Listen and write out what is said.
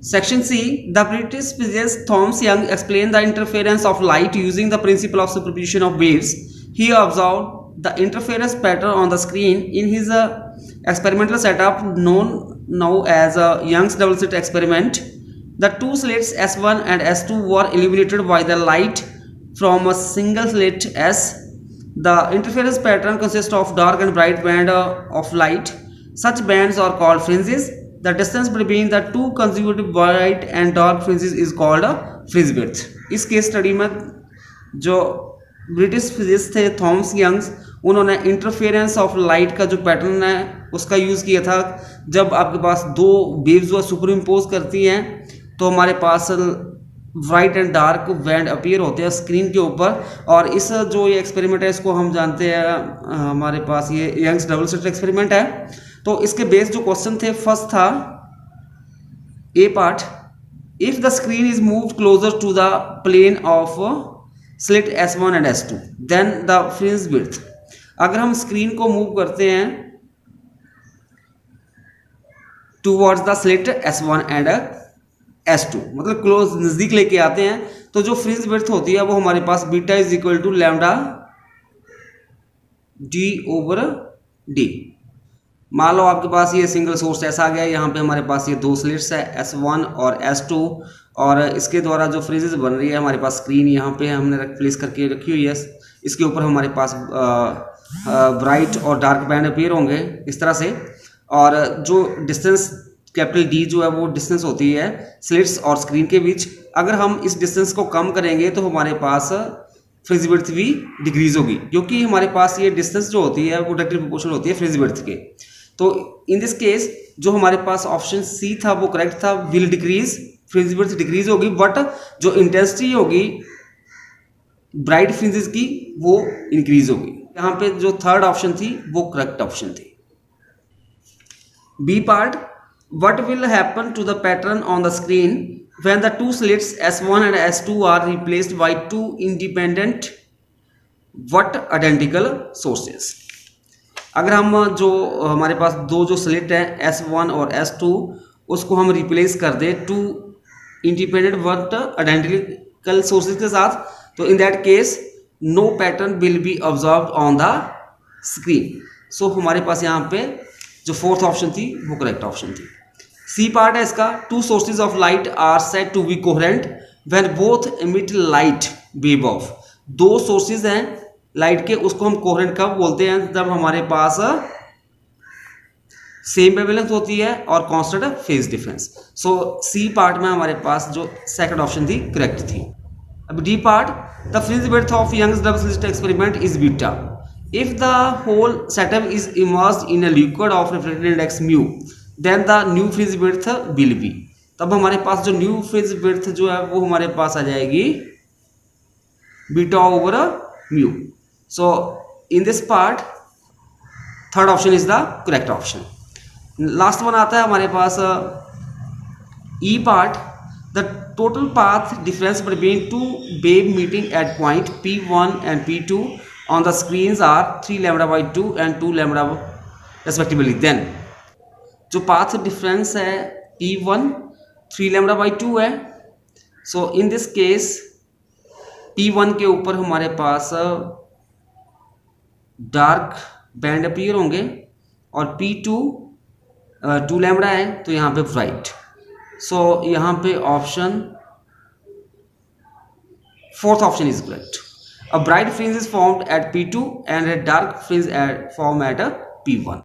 Section C. The British physicist Thomas Young explained the interference of light using the principle of superposition of waves. He observed the interference pattern on the screen in his experimental setup known now as Young's double slit experiment. The two slits S1 and S2 were illuminated by the light from a single slit S. The interference pattern consists of dark and bright band of light. Such bands are called fringes. The distance between the two consecutive bright and dark fringes is called fringe width. इस case study में जो British physicist थे Thomas Young's, उन्होंने interference of light का जो pattern है उसका use किया था। जब आपके पास दो वेव्स जो सुपर इम्पोज करती हैं तो हमारे पास white and dark band appear होते हैं स्क्रीन के ऊपर। और इस जो ये एक्सपेरिमेंट है इसको हम जानते हैं, हमारे पास ये यंग्स डबल स्लिट एक्सपेरिमेंट है। तो इसके बेस जो क्वेश्चन थे, फर्स्ट था A part, if the screen is moved closer to the plane of slit S1 and S2 then the fringe width. अगर हम स्क्रीन को मूव करते हैं towards the slit S1 and S2, मतलब close नज़दीक लेके आते हैं, तो जो फ्रिंज विड्थ होती है वो हमारे पास beta is equal to lambda D over D. मान लो आपके पास ये सिंगल सोर्स ऐसा आ गया, यहाँ पे हमारे पास ये दो स्लिट्स है S1 और S2, और इसके द्वारा जो फ्रिंजेस बन रही है हमारे पास स्क्रीन यहाँ पे हमने प्लेस करके रखी हुई है। इसके ऊपर हमारे पास ब्राइट और डार्क बैंड अपीयर होंगे इस तरह से। और जो डिस्टेंस कैपिटल D जो है वो डिस्टेंस होती है स्लिट्स और स्क्रीन के बीच। अगर हम इस डिस्टेंस को कम करेंगे तो हमारे पास फ्रिंज विड्थ भी डिक्रीज होगी, क्योंकि हमारे पास ये डिस्टेंस जो होती है वो डायरेक्टली प्रोपोर्शनल होती है फ्रिंज विड्थ के। तो इन दिस केस जो हमारे पास ऑप्शन सी था वो करेक्ट था, will decrease, fringe width decrease होगी, बट जो इंटेंसिटी होगी ब्राइट फ्रिंजेस की वो इंक्रीज होगी। यहाँ पे जो थर्ड ऑप्शन थी वो करेक्ट ऑप्शन थी। B part, what will happen to the pattern on the screen when the two slits S1 and S2 are replaced by two independent but identical sources? अगर हम जो हमारे पास दो जो स्लिट है S1 और S2 उसको हम रिप्लेस कर दें two independent but identical sources के साथ, तो in that case no pattern will be observed on the screen. So हमारे पास यहाँ पे जो फोर्थ ऑप्शन थी वो करेक्ट ऑप्शन थी। सी पार्ट है इसका, two sources of light are said to be coherent when both emit light wave of. दो सोर्सेज हैं लाइट के, उसको हम कोहेरेंट कब बोलते हैं, जब हमारे पास सेम वेवलेंथ होती है और कांस्टेंट फेज डिफरेंस। सो सी पार्ट में हमारे पास जो सेकंड ऑप्शन थी करेक्ट थी। अब D part, the fringe width of Young's double slit experiment is beta if the whole setup is immersed in a liquid of refractive index mu then the new fringe width will be. तब हमारे पास जो new fringe width जो है वो हमारे पास आ जाएगी beta over mu. So in this part third option is the correct option. Last one आता है हमारे पास E part, the total path difference between two wave meeting at point P1 and P2 on the screens are 3 lambda by 2 and 2 lambda respectively. Then जो path difference है P1 3 lambda by 2 है। सो in this case P1 के ऊपर हमारे पास dark band appear होंगे और P2 2 lambda है तो यहाँ पे ब्राइट। सो यहाँ पे option fourth option is correct. A bright fringe is formed at P2 and a dark fringe formed at P1.